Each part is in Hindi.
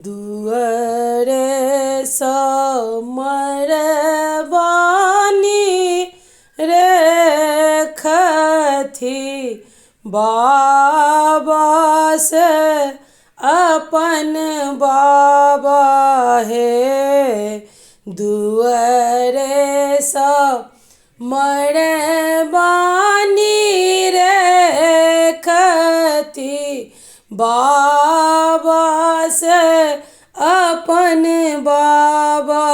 दुअरे समर बानी रेखथी बाबा से अपन बाबा हे। दुअरे समर बानी रेखथी बाबा से अपन बाबा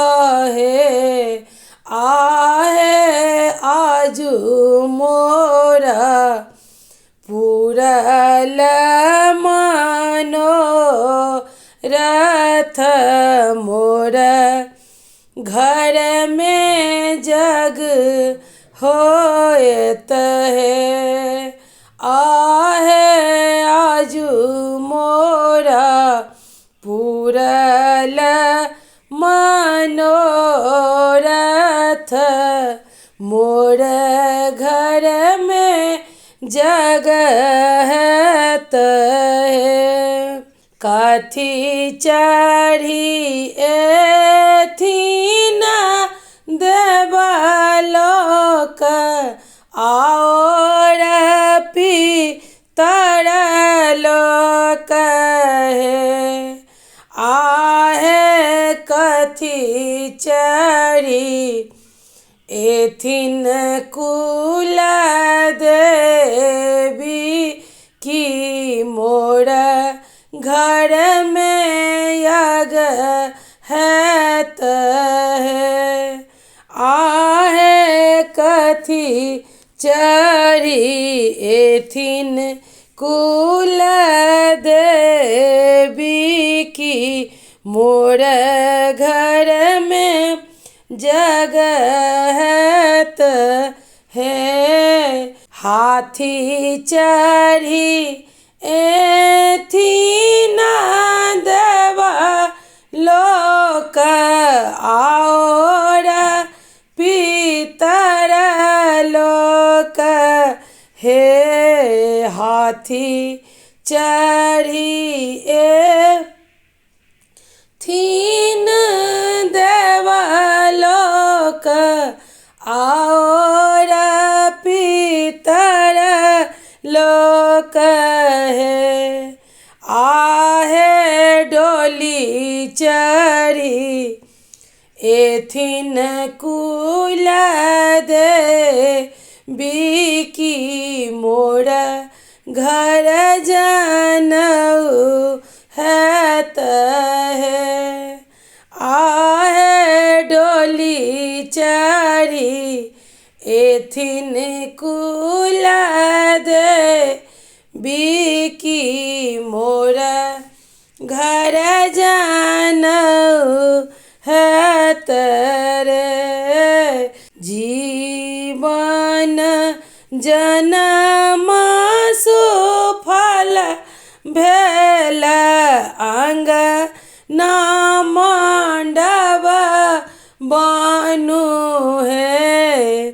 हे। आहे आजू मोरा पूरल मनोरथ मोर घर में जग होएत है। आहे आजू मोरा पूरल मनोरथ मोर घर में जगत है। कथी चढ़ी एथिन देवलोक और पितर लोक है। आहे कथी चढ़ी एथिन कुल देवी की मोर घर में यग हैत है। आहे कथी चढ़ी एथिन कुल देवी की मोर घर में जगत है। हाथी चढ़ी एथिन देवलोक और पितर लोक हे। हाथी चढ़ी एथिन देवलोक और पितर लोक है। आहे डोली चढ़ी एथिन कुल देवी की मोर घर जनऊ हैत है। आहे डोली चढ़ी एथिन कुल देवी की मोर घर जनऊ हैत रे। जीवन जनम सुफल भेल अंगना मंडप बनू है।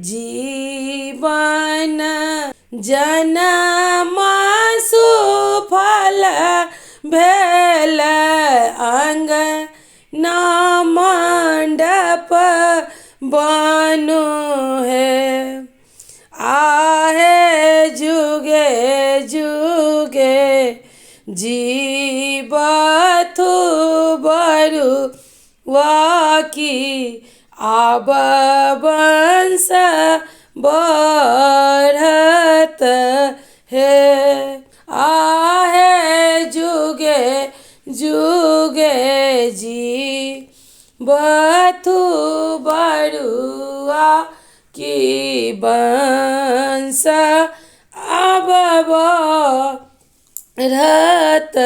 जीवन जनम सुफल भेल अंगना मंडप बनू है। आहे जुगे जुगे जीवथु बरु वाकी आब वंश बढ़त है। आहे जुगे जुगे जीवथु बरुआ की वंश अब बढ़त